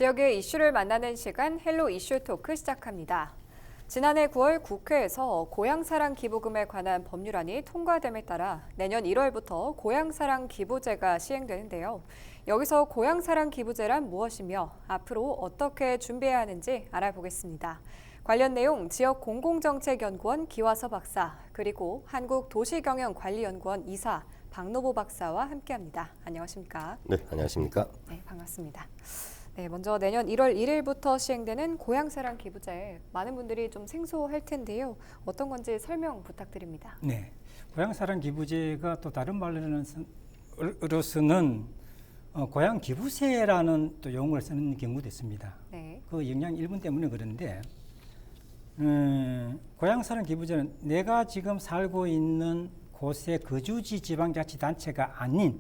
지역의 이슈를 만나는 시간 헬로 이슈 토크 시작합니다. 지난해 9월 국회에서 고향사랑 기부금에 관한 법률안이 통과됨에 따라 내년 1월부터 고향사랑 기부제가 시행되는데요. 여기서 고향사랑 기부제란 무엇이며 앞으로 어떻게 준비해야 하는지 알아보겠습니다. 관련 내용 지역 공공정책연구원 기화서 박사 그리고 한국도시경영관리연구원 이사 박노보 박사와 함께합니다. 안녕하십니까? 네, 안녕하십니까? 네, 반갑습니다. 네, 먼저 내년 1월 1일부터 시행되는 고향사랑 기부제 많은 분들이 좀 생소할 텐데요. 어떤 건지 설명 부탁드립니다. 네, 고향사랑 기부제가 또 다른 말로서는 고향 기부세라는 또 용어를 쓰는 경우도 있습니다. 네. 그 영양 일본 때문에 그런데 고향사랑 기부제는 내가 지금 살고 있는 곳의 거주지 지방자치단체가 아닌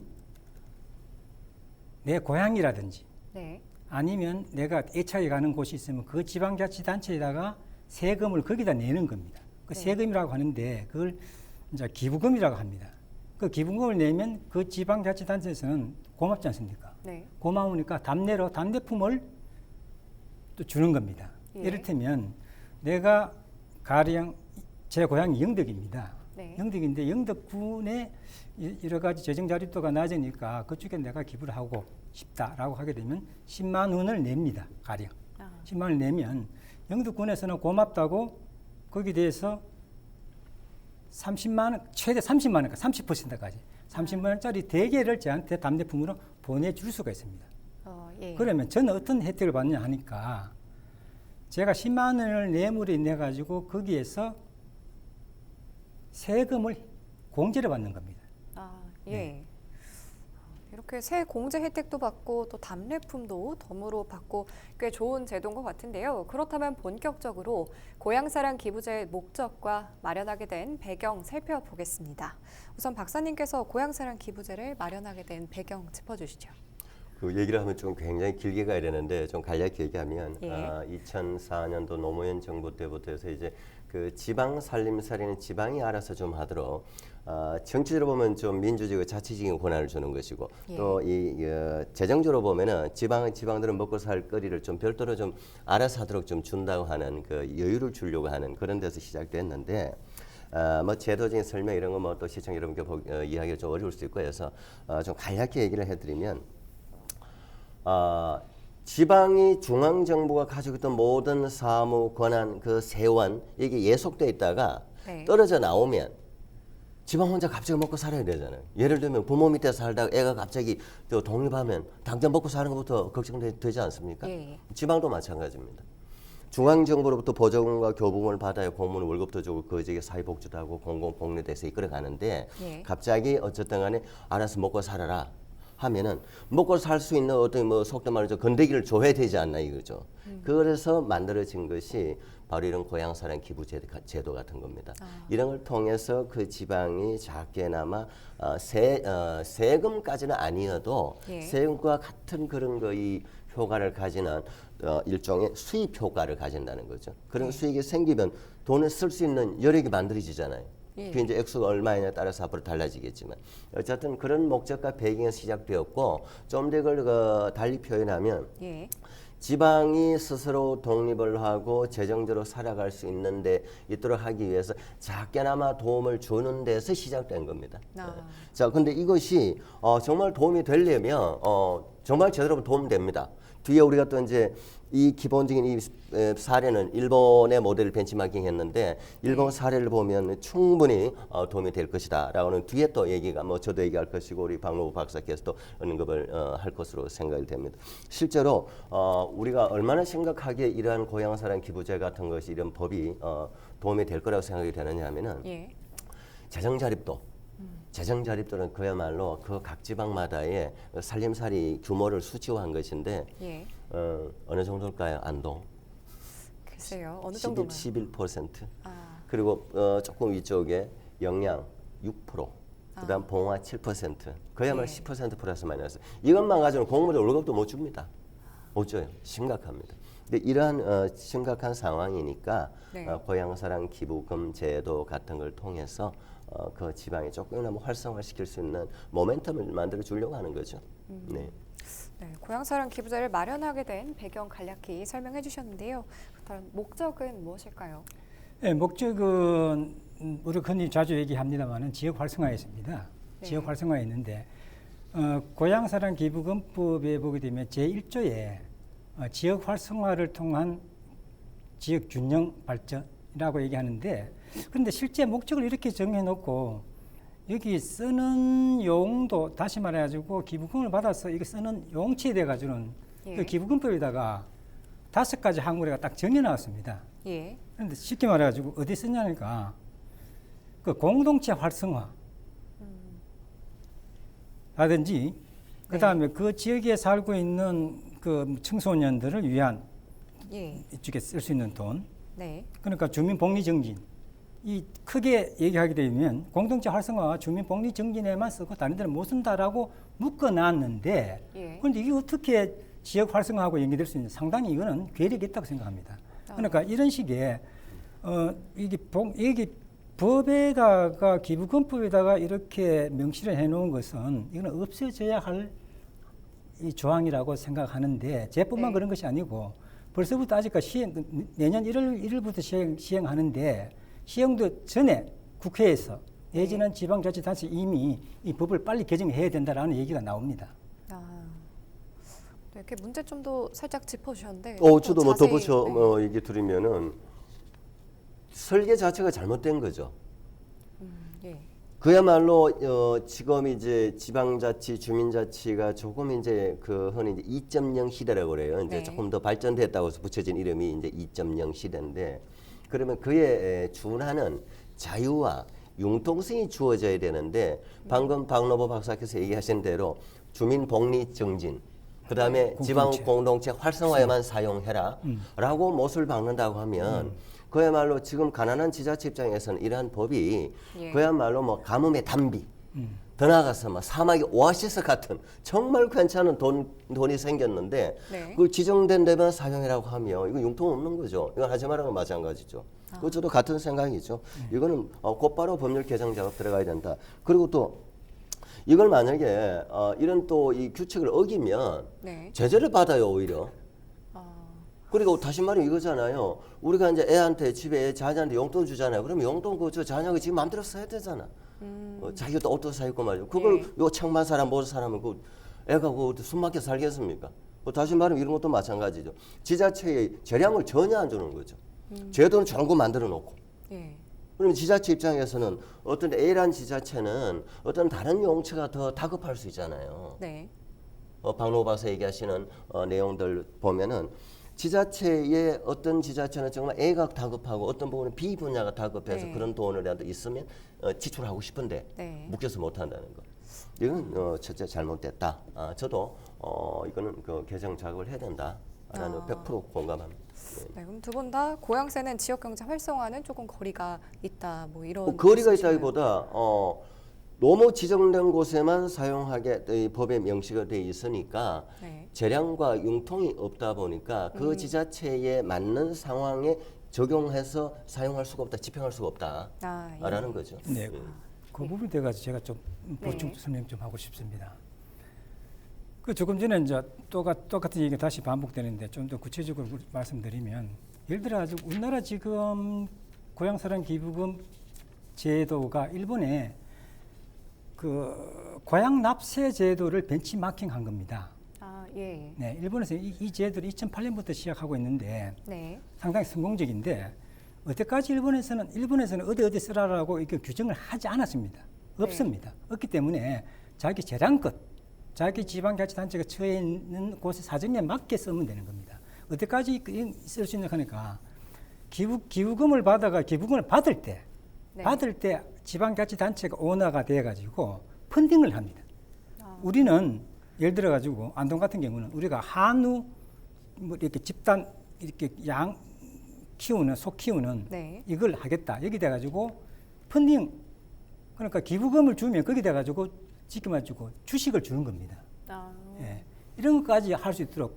내 고향이라든지 네. 아니면 내가 애착에 가는 곳이 있으면 그 지방자치단체에다가 세금을 거기다 내는 겁니다. 그 네. 세금이라고 하는데 그걸 이제 기부금이라고 합니다. 그 기부금을 내면 그 지방자치단체에서는 고맙지 않습니까? 네. 고마우니까 답내로 답례품을 또 주는 겁니다. 예. 이를테면 내가 가령 제 고향이 영덕입니다. 네. 영덕인데 영덕군의 여러 가지 재정 자립도가 낮으니까 그쪽에 내가 기부를 하고 싶다라고 하게 되면 10만 원을 냅니다. 가령 10만 원을 내면 영덕군에서는 고맙다고 거기에 대해서 30만 원, 최대 30만 원까지 30%까지 30만 원짜리 대게를 저한테 답례품으로 보내줄 수가 있습니다. 예. 그러면 저는 어떤 혜택을 받느냐 하니까 제가 10만 원을 뇌물에 내가지고 거기에서 세금을 공제를 받는 겁니다. 예. 네. 이렇게 새 공제 혜택도 받고 또 답례품도 덤으로 받고 꽤 좋은 제도인 것 같은데요. 그렇다면 본격적으로 고향사랑 기부제의 목적과 마련하게 된 배경 살펴보겠습니다. 우선 박사님께서 고향사랑 기부제를 마련하게 된 배경 짚어주시죠. 그 얘기를 하면 좀 굉장히 길게 가야 되는데 좀 간략히 얘기하면 예. 2004년도 노무현 정부 때부터 해서 이제 그 지방 살림살이는 지방이 알아서 좀 하도록 정치적으로 보면 좀 민주적이고 자치적인 권한을 주는 것이고 예. 또 이 재정적으로 보면은 지방들은 먹고 살 거리를 좀 별도로 좀 알아서 하도록 좀 준다고 하는 그 여유를 주려고 하는 그런 데서 시작됐는데 뭐 제도적인 설명 이런 거 뭐 또 시청 여러분께 이해하기가 좀 어려울 수 있고 해서 좀 간략히 얘기를 해드리면 지방이 중앙정부가 가지고 있던 모든 사무, 권한, 그 세원 이게 예속돼 있다가 네. 떨어져 나오면 지방 혼자 갑자기 먹고 살아야 되잖아요. 예를 들면 부모 밑에 살다가 애가 갑자기 또 독립하면 당장 먹고 사는 것부터 걱정되지 않습니까? 예. 지방도 마찬가지입니다. 중앙정부로부터 보조금과 교부금을 받아야 공무원 월급도 주고 그 지역에 사회복지도 하고 공공복리대에서 이끌어가는데 예. 갑자기 어쨌든 간에 알아서 먹고 살아라 하면은 먹고 살 수 있는 어떤 뭐 속도 말하죠 건더기를 줘야 되지 않나 이거죠. 그래서 만들어진 것이 바로 이런 고향사랑 기부제도 같은 겁니다. 이런 걸 통해서 그 지방이 작게나마 세금까지는 아니어도 예. 세금과 같은 그런 거의 효과를 가지는 일종의 수입 효과를 가진다는 거죠. 그런 수익이 생기면 돈을 쓸 수 있는 여력이 만들어지잖아요. 예. 그게 이제 액수가 얼마냐에 따라서 앞으로 달라지겠지만 어쨌든 그런 목적과 배경에서 시작되었고 좀 더 그걸 달리 표현하면 예. 지방이 스스로 독립을 하고 재정적으로 살아갈 수 있는데 있도록 하기 위해서 작게나마 도움을 주는 데서 시작된 겁니다. 자, 근데 이것이 정말 도움이 되려면 정말 제대로 도움됩니다. 뒤에 우리가 또 이제 이 기본적인 이 사례는 일본의 모델을 벤치마킹했는데 일본 사례를 보면 충분히 도움이 될 것이다라고는 뒤에 또 얘기가 뭐 저도 얘기할 것이고 우리 박노부 박사께서 또 언급을 할 것으로 생각이 됩니다. 실제로 우리가 얼마나 심각하게 이러한 고향사랑 기부제 같은 것이 이런 법이 도움이 될 거라고 생각이 되느냐 하면은 예. 재정자립도는 그야말로 그 각 지방마다의 살림살이 규모를 수치화한 것인데 예. 어느 정도일까요? 안동? 글쎄요. 어느 정도만. 11%. 아. 그리고 조금 위쪽에 영양 6%. 그다음 봉화 7%. 그야말로 예. 10% 플러스 마이너스. 이것만 가지고는 공무원들 월급도 못 줍니다. 못 줘요. 심각합니다. 근데 이러한 심각한 상황이니까 네. 고향사랑 기부금 제도 같은 걸 통해서 그 지방에 조금이나마 활성화시킬 수 있는 모멘텀을 만들어 주려고 하는 거죠. 네. 네, 고향사랑 기부제를 마련하게 된 배경 간략히 설명해 주셨는데요. 그렇다면 목적은 무엇일까요? 네, 목적은 우리 흔히 자주 얘기합니다만은 지역 활성화였습니다. 네. 지역 활성화에 있는데 고향사랑 기부금법에 보게 되면 제1조에 지역 활성화를 통한 지역 균형 발전이라고 얘기하는데, 그런데 실제 목적을 이렇게 정해놓고 여기 쓰는 용도, 다시 말해가지고 기부금을 받아서 이거 쓰는 용치에 대해가지고는 예. 그 기부금법에다가 5가지 항목을 딱 정해놨습니다. 예. 그런데 쉽게 말해가지고 어디 쓰냐니까 그 공동체 활성화 라든지 그 다음에 그 지역에 살고 있는 그 청소년들을 위한 예. 이쪽에 쓸 수 있는 돈, 네. 그러니까 주민 복리 정진, 이 크게 얘기하게 되면 공동체 활성화와 주민 복리 정진에만 쓰고 다른 데는 못 쓴다라고 묶어놨는데, 예. 그런데 이게 어떻게 지역 활성화하고 연계될 수 있는, 상당히 이거는 괴력이 있다고 생각합니다. 그러니까 이런 식의 이게 법에다가 기부금법에다가 이렇게 명시를 해놓은 것은 이거는 없어져야 할 이 조항이라고 생각하는데, 제뿐만 네. 그런 것이 아니고 벌써부터 아직까지 내년 1월부터 시행하는데, 시행도 전에 국회에서 내지는 지방자치단체 이미 이 법을 빨리 개정해야 된다라는 얘기가 나옵니다. 아, 네, 이렇게 문제점도 살짝 짚어주셨는데. 저도 뭐 자세히, 덧붙여 네. 얘기 드리면은 설계 자체가 잘못된 거죠. 예. 그야말로 지금 이제 지방자치, 주민자치가 조금 이제 그 흔히 이제 2.0 시대라고 그래요. 이제 네. 조금 더 발전됐다고 해서 붙여진 이름이 이제 2.0 시대인데, 그러면 그에 준하는 자유와 융통성이 주어져야 되는데, 방금 박노보 박사께서 얘기하신 대로 주민 복리 정진, 그다음에 지방 공동체 활성화에만 사용해라라고 못을 박는다고 하면 그야말로 지금 가난한 지자체 입장에서는 이러한 법이 예. 그야말로 뭐 가뭄의 단비, 더 나아가서 뭐 사막의 오아시스 같은 정말 괜찮은 돈이 생겼는데, 네. 그걸 지정된 데만 사용이라고 하면 이거 융통 없는 거죠. 이건 하지 말라는 건 마찬가지죠. 그것도 같은 생각이죠. 이거는 곧바로 법률 개정 작업 들어가야 된다. 그리고 또 이걸 만약에 이런 또 이 규칙을 어기면 네. 제재를 받아요, 오히려. 아, 그리고 다시 말하면 이거잖아요. 우리가 이제 애한테 집에 애 자녀한테 용돈 주잖아요. 그러면 용돈 그저 자녀가 지금 마음대로 써야 되잖아. 자기가 또 옷도 사 입고 말이죠. 그걸 요 창만 사람 모르는 사람은 그 애가 그 숨막혀 살겠습니까? 다시 말하면 이런 것도 마찬가지죠. 지자체의 재량을 전혀 안 주는 거죠. 제도는 좋은 거 만들어 놓고. 예. 그러면 지자체 입장에서는 어떤 A라는 지자체는 어떤 다른 용처가 더 다급할 수 있잖아요. 네. 박노 박사 얘기하시는 내용들 보면은 지자체의 어떤 지자체는 정말 A가 다급하고 어떤 부분은 B 분야가 다급해서 네. 그런 돈이라도 있으면 지출하고 싶은데 네. 묶여서 못한다는 거. 이건 첫째 잘못됐다. 저도 이거는 그 개정 작업을 해야 된다라는 100% 공감합니다. 네, 그럼 두 분 다 고향세는 지역 경제 활성화는 조금 거리가 있다, 뭐 이런. 거리가 말씀이신가요? 있다기보다 너무 지정된 곳에만 사용하게 이 법에 명시가 돼 있으니까 네. 재량과 융통이 없다 보니까 그 지자체에 맞는 상황에 적용해서 사용할 수가 없다, 집행할 수가 없다라는 예. 거죠. 네, 그 부분에 대해서 제가 좀 보충 네. 설명 좀 하고 싶습니다. 그 조금 전에 이제 똑같은 얘기가 다시 반복되는데 좀 더 구체적으로 말씀드리면, 예를 들어 아주 우리나라 지금 고향사랑 기부금 제도가 일본에 그 고향 납세 제도를 벤치마킹한 겁니다. 아, 예. 네, 일본에서 이 제도를 2008년부터 시작하고 있는데 네. 상당히 성공적인데, 여태까지 일본에서는 어디 쓰라라고 이렇게 규정을 하지 않았습니다. 없습니다. 없기 때문에 자기 재량껏 자기 지방자치단체가 처해 있는 곳의 사정에 맞게 쓰면 되는 겁니다. 어디까지 쓸 수 있냐 하니까 기부금을 받을 때 네. 지방자치단체가 오너가 돼가지고 펀딩을 합니다. 우리는 예를 들어가지고 안동 같은 경우는 우리가 한우 뭐 이렇게 집단 이렇게 소 키우는 네. 이걸 하겠다. 여기 돼가지고 펀딩, 그러니까 기부금을 주면 거기 돼가지고 지켜가지고 주식을 주는 겁니다. 아, 예. 이런 것까지 할 수 있도록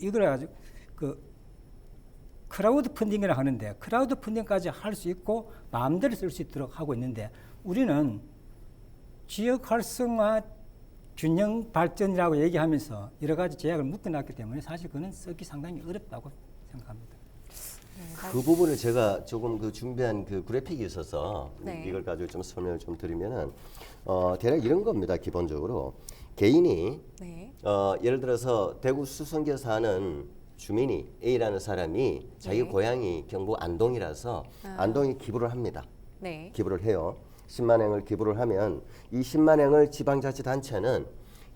이걸 가지고 그 크라우드 펀딩이라 하는데, 크라우드 펀딩까지 할 수 있고 마음대로 쓸 수 있도록 하고 있는데, 우리는 지역 활성화 균형 발전이라고 얘기하면서 여러 가지 제약을 묶어놨기 때문에 사실 그는 쓰기 상당히 어렵다고 생각합니다. 그 부분을 제가 조금 그 준비한 그 그래픽이 있어서 네. 이걸 가지고 좀 설명을 좀 드리면은 대략 이런 겁니다. 기본적으로 개인이 네. 예를 들어서 대구 수성구에 사는 주민이 A라는 사람이 자기 네. 고향이 경북 안동이라서 안동에 기부를 합니다. 네. 기부를 해요. 10만 행을 기부를 하면 이 10만 행을 지방자치단체는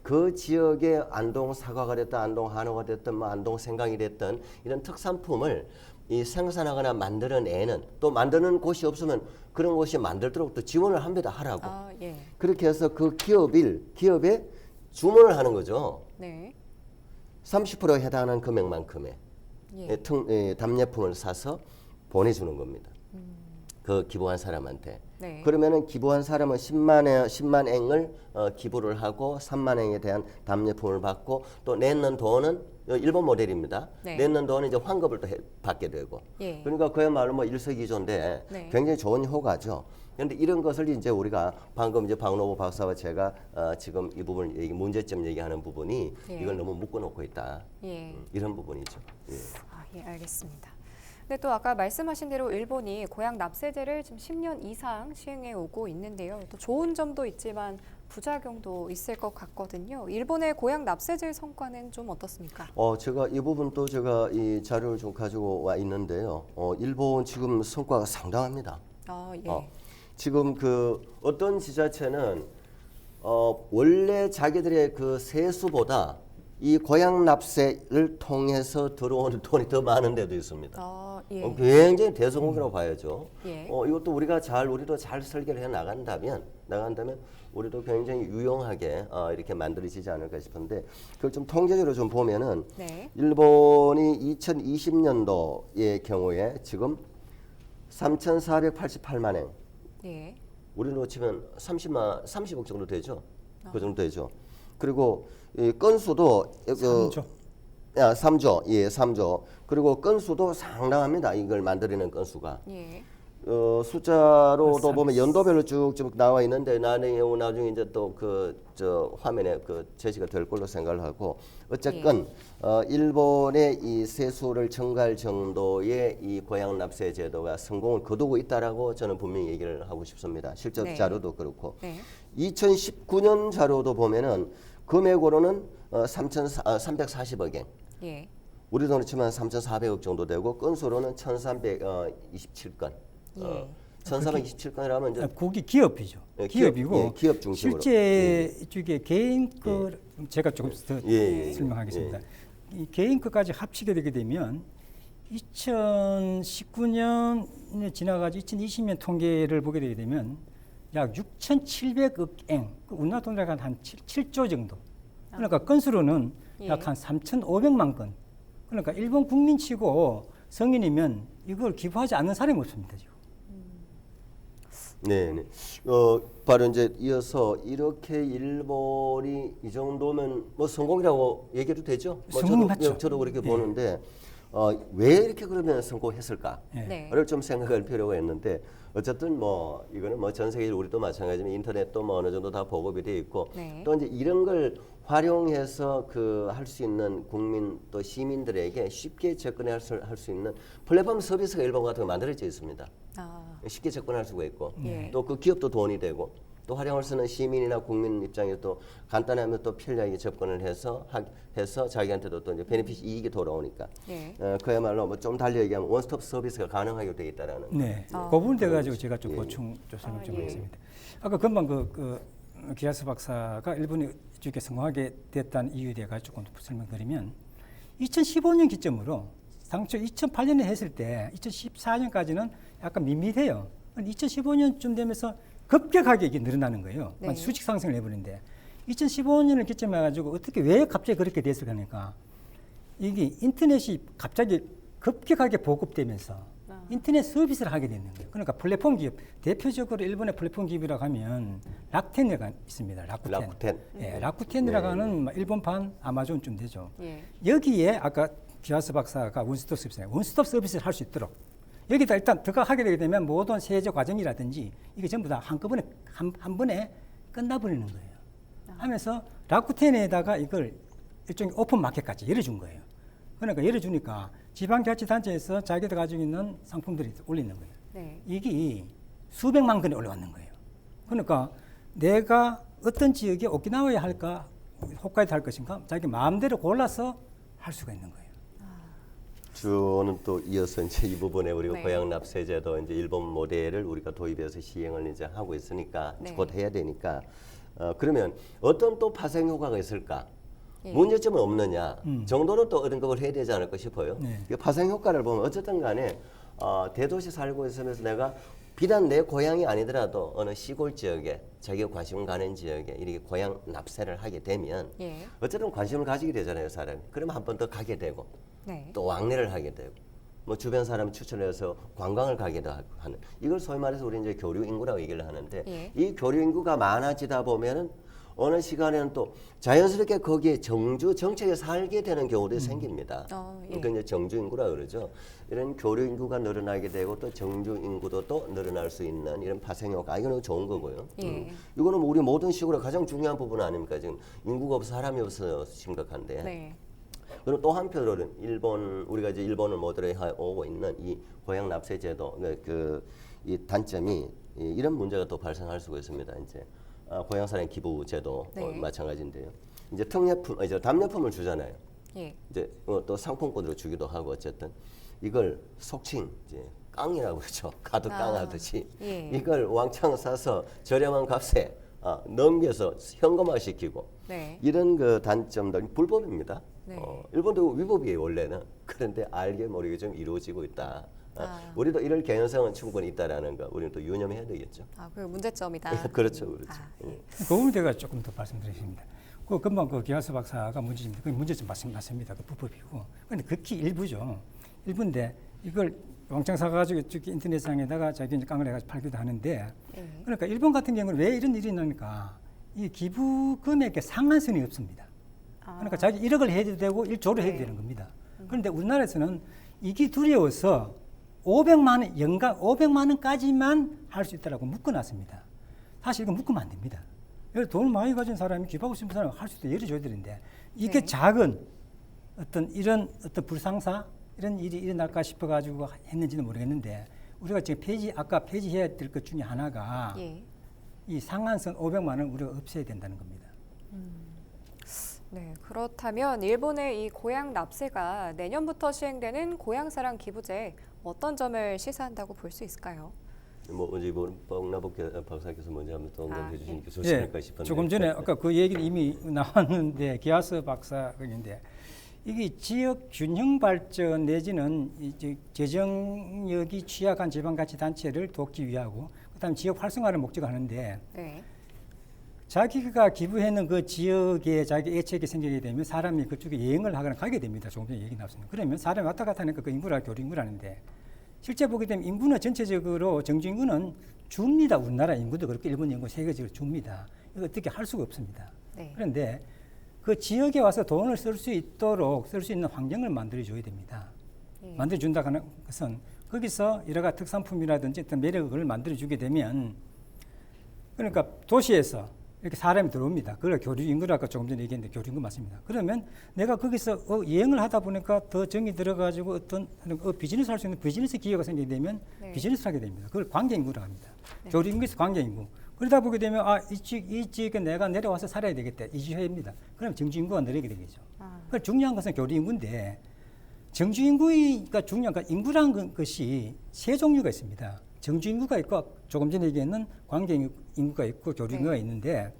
그 지역의 안동 사과가 됐든 안동 한우가 됐든 뭐 안동 생강이 됐든 이런 특산품을 이 생산하거나 만들어내는 또 만드는 곳이 없으면 그런 곳이 만들도록 또 지원을 합니다. 하라고. 아, 예. 그렇게 해서 그 기업에 주문을 하는 거죠. 네. 30% 해당하는 금액만큼의 예. 답례품을 사서 보내주는 겁니다. 그 기부한 사람한테. 네. 그러면은 기부한 사람은 10만 행을 기부를 하고 3만 행에 대한 답례품을 받고 또 내는 돈은 일본 모델입니다. 네. 내는 돈은 이제 환급을 또 받게 되고. 예. 그러니까 그야말로 뭐 일석이조인데 네. 굉장히 좋은 효과죠. 그런데 이런 것을 이제 우리가 방금 이제 박노부 박사와 제가 지금 이 부분 문제점 얘기하는 부분이 예. 이걸 너무 묶어놓고 있다. 예. 이런 부분이죠. 예. 아, 예, 알겠습니다. 근데 또 아까 말씀하신 대로 일본이 고향 납세제를 지금 10년 이상 시행해 오고 있는데요. 또 좋은 점도 있지만 부작용도 있을 것 같거든요. 일본의 고향 납세제 성과는 좀 어떻습니까? 제가 이 부분도 제가 이 자료를 좀 가지고 와 있는데요. 일본 지금 성과가 상당합니다. 아, 예. 지금 그 어떤 지자체는 원래 자기들의 그 세수보다 이 고향 납세를 통해서 들어오는 돈이 더 많은 데도 있습니다. 아, 예. 굉장히 대성공이라고 봐야죠. 예. 이것도 우리도 잘 설계를 해 나간다면 우리도 굉장히 유용하게 이렇게 만들어지지 않을까 싶은데 그걸 좀 통계적으로 좀 보면은 네. 일본이 2020년도의 경우에 지금 3,488만 행, 예. 우리로 치면 30억 정도 되죠. 그 정도 되죠. 그리고 이 건수도 3조. 3조, 예, 3조. 그리고 건수도 상당합니다. 이걸 만들어낸 건수가. 예. 숫자로도 보면 연도별로 쭉쭉 나와 있는데 나중에 이제 또 화면에 제시가 될 걸로 생각을 하고 어쨌건 일본의 이 세수를 증가할 정도의 이 고향 납세 제도가 성공을 거두고 있다라고 저는 분명히 얘기를 하고 싶습니다. 실제 네. 자료도 그렇고. 네. 2019년 자료도 보면은 금액으로는 340억 엔. 예. 우리 돈으로 치면 3,400억 정도 되고 건수로는 1,327건. 예. 1,427건이라면 이제 거기 기업이죠. 예, 기업이고 기업 중심으로. 실제 이쪽에 개인 거 제가 조금 더 예. 설명하겠습니다. 이 개인 거까지 합치게 되게 되면 2019년에 지나가지고 2020년 통계를 보게 되게 되면 약 6,700억 엔, 우리나라 돈으로 한 7조 정도. 그러니까 건수로는 예. 약 한 3,500만 건. 그러니까 일본 국민치고 성인이면 이걸 기부하지 않는 사람이 없습니다. 지금. 네, 네. 바로 이제 이어서 이렇게 일본이 이 정도면 뭐 성공이라고 얘기해도 되죠? 성공이 맞죠. 저도 그렇게 예. 보는데 왜 이렇게 그러면 성공했을까? 네. 를 좀 생각할 필요가 있는데 어쨌든 뭐 이거는 뭐 전 세계 우리도 마찬가지지만 인터넷도 뭐 어느 정도 다 보급이 돼 있고 네. 또 이제 이런 걸 활용해서 할 수 있는 국민 또 시민들에게 쉽게 접근할 수 있는 플랫폼 서비스가 일본 같은 거 만들어져 있습니다. 아, 쉽게 접근할 수가 있고 예. 또 그 기업도 돈이 되고 또 활용할 수 있는 시민이나 국민 입장에 또 간단하면 또 편리하게 접근을 해서 자기한테도 또 이제 베네핏 이익이 돌아오니까 예. 그야말로 뭐 좀 달리 얘기하면 원스톱 서비스가 가능하게 돼 있다라는 네, 아. 그 부분 돼 가지고 제가 좀 예. 보충 좀 설명 좀 예. 하겠습니다. 아까 금방 기아스 박사가 일본이 이렇게 성공하게 됐다는 이유에 대해 조금 설명드리면 2015년 기점으로 당초 2008년에 했을 때 2014년까지는 약간 밋밋해요. 2015년쯤 되면서 급격하게 이게 늘어나는 거예요. 네. 수직 상승을 해버린데 2015년을 기점해가지고 어떻게 왜 갑자기 그렇게 됐을까 하니까 이게 인터넷이 갑자기 급격하게 보급되면서 인터넷 서비스를 하게 되는 거예요. 그러니까 플랫폼 기업, 대표적으로 일본의 플랫폼 기업이라고 하면 락텐이라고 있습니다. 라쿠텐. 예, 라쿠텐이라고 하는 일본판 아마존쯤 되죠. 예. 여기에 아까 기아스 박사가 원스톱 서비스를 할 수 있도록 여기다 일단 하게 되게 되면 모든 세제 과정이라든지 이게 전부 다 한꺼번에 한 번에 끝나버리는 거예요. 하면서 라쿠텐에다가 이걸 일종의 오픈 마켓까지 열어준 거예요. 그러니까 열어주니까 지방자치단체에서 자기들 가지고 있는 상품들이 올리는 거예요. 네. 이게 수백만 건이 올라왔는 거예요. 그러니까 내가 어떤 지역에 오키나와에 할까, 홋카이도 할 것인가, 자기 마음대로 골라서 할 수가 있는 거예요. 저는 또 이어서 이제 이 부분에 우리가 네. 고향 납세제도 이제 일본 모델을 우리가 도입해서 시행을 이제 하고 있으니까 네. 곧 해야 되니까 그러면 어떤 또 파생 효과가 있을까? 예. 문제점은 없느냐 정도는 또 어떤 걸 해야 되지 않을까 싶어요. 네. 이 파생 효과를 보면 어쨌든 간에 대도시 살고 있으면서 내가 비단 내 고향이 아니더라도 어느 시골 지역에 자기가 관심 가는 지역에 이렇게 고향 납세를 하게 되면 예. 어쨌든 관심을 가지게 되잖아요, 사람이. 그러면 한 번 더 가게 되고 네. 또 왕래를 하게 되고 뭐 주변 사람 추천해서 관광을 가기도 하는 이걸 소위 말해서 우리 이제 교류 인구라고 얘기를 하는데 예. 이 교류 인구가 많아지다 보면은 어느 시간에는 또 자연스럽게 거기에 정주 정책에 살게 되는 경우도 생깁니다. 예. 그러니까 이제 정주 인구라 그러죠. 이런 교류 인구가 늘어나게 되고 또 정주 인구도 또 늘어날 수 있는 이런 파생 효과 이거는 좋은 거고요. 예. 이거는 뭐 우리 모든 시골의 가장 중요한 부분 아닙니까? 지금 인구가 없어 사람이 없어서 심각한데. 네. 그리고 또 한편으로는 우리가 이제 일본을 모델로 오고 있는 이 고향 납세 제도 이 단점이 이런 문제가 또 발생할 수가 있습니다. 이제 고향사랑 기부 제도 네. 마찬가지인데요. 이제 특례품, 이제 답례품을 주잖아요. 예. 이제 또 상품권으로 주기도 하고 어쨌든 이걸 속칭 이제 깡이라고 그러죠. 카드 깡 하듯이 예. 이걸 왕창 사서 저렴한 값에 넘겨서 현금화 시키고 네. 이런 그 단점들 불법입니다. 네. 일본도 위법이에요 원래는. 그런데 알게 모르게 좀 이루어지고 있다. 우리도 이럴 개연성은 충분히 있다라는 거 우리는 또 유념해야 되겠죠. 그 문제점이다. 그렇죠, 그렇죠. 예. 그 부분에 제가 조금 더 말씀드리겠습니다. 그 금방 그 기하수 박사가 문제점인데 그 문제점 맞습니다. 그 불법이고. 그런데 극히 일부죠. 일부인데 이걸 왕창 사가지고 인터넷상에다가 자기 이제 깡을 해가지고 팔기도 하는데 예. 그러니까 일본 같은 경우는 왜 이런 일이 나니까 이 기부 금액의 상한선이 없습니다. 그러니까 자기 1억을 해도 되고 1조를 해도 네. 되는 겁니다. 그런데 우리나라에서는 이게 두려워서 500만 원, 연간 500만 원까지만 할 수 있다라고 묶어놨습니다. 사실 이거 묶으면 안 됩니다. 그래서 돈을 많이 가진 사람이 기부하고 싶은 사람은 할 수 있도록 열어줘야 되는데 이게 네. 작은 어떤 이런 어떤 불상사 이런 일이 일어날까 싶어가지고 했는지는 모르겠는데 우리가 지금 아까 폐지해야 될 것 중에 하나가 예. 이 상한선 500만 원 우리가 없애야 된다는 겁니다. 네, 그렇다면 일본의 이 고향 납세가 내년부터 시행되는 고향사랑 기부제에 어떤 점을 시사한다고 볼 수 있을까요? 뭐 언제 뻥나복 박사께서 먼저 한번 또 언급해 주시는 게 예, 좋을까 싶은데. 조금 전에 아까 그 얘기는 이미 나왔는데 기하스 박사인데 이게 지역 균형 발전 내지는 이제 재정력이 취약한 지방자치단체를 돕기 위하고 그다음 지역 활성화를 목적으로 하는데 네. 자기가 기부했는 그 지역에 자기 애착이 생기게 되면 사람이 그쪽에 여행을 하거나 가게 됩니다. 조금 전에 얘기 나왔습니다. 그러면 사람이 왔다 갔다 하니까 그 인구라 교류 인구라는데 실제 보게 되면 인구는 전체적으로 정주 인구는 줍니다. 우리나라 인구도 그렇고 일본 인구 세계적으로 줍니다. 이거 어떻게 할 수가 없습니다. 네. 그런데 그 지역에 와서 돈을 쓸 수 있도록 쓸 수 있는 환경을 만들어줘야 됩니다. 예. 만들어준다고 하는 것은 거기서 여러 가지 특산품이라든지 어떤 매력을 만들어주게 되면 그러니까 도시에서 이렇게 사람이 들어옵니다. 그걸 교류 인구라고 아까 조금 전에 얘기했는데 교류 인구 맞습니다. 그러면 내가 거기서 여행을 하다 보니까 더 정이 들어가지고 어떤 비즈니스 할 수 있는 비즈니스 기회가 생기게 되면 네. 비즈니스를 하게 됩니다. 그걸 관계 인구라고 합니다. 네. 교류 인구에서 관계 인구. 그러다 보게 되면 이 지역에 내가 내려와서 살아야 되겠다. 이주해야 됩니다. 그럼 정주 인구가 늘게 되겠죠. 그 중요한 것은 교류 인구인데 정주 인구가 중요한 인구라는 것이 세 종류가 있습니다. 정주 인구가 있고 조금 전에 얘기했는 관계 인구가 있고 교류 네. 인구가 있는데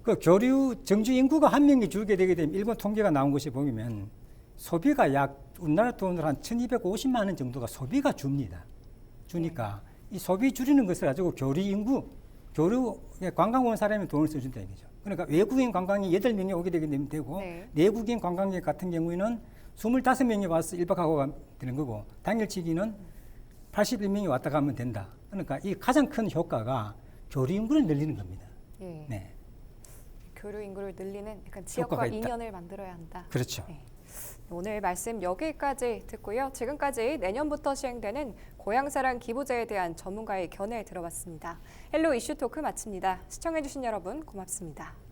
그 정주 인구가 한 명이 줄게 되게 되면 일본 통계가 나온 것이 보면 소비가 약 우리나라 돈으로 한 1,250만 원 정도가 소비가 주니까 이 소비 줄이는 것을 가지고 교류 관광 온 사람이 돈을 써준다 이거죠. 그러니까 외국인 관광이 8명이 오게 되게 되고 네. 내국인 관광객 같은 경우에는 25명이 와서 1박하고 되는 거고 당일치기는 81명이 왔다 가면 된다. 그러니까 이 가장 큰 효과가 교류 인구를 늘리는 겁니다. 예. 네. 교류 인구를 늘리는 약간 지역과 효과가 있다. 인연을 만들어야 한다. 그렇죠. 네. 오늘 말씀 여기까지 듣고요. 지금까지 내년부터 시행되는 고향사랑 기부제에 대한 전문가의 견해 들어봤습니다. 헬로 이슈 토크 마칩니다. 시청해주신 여러분 고맙습니다.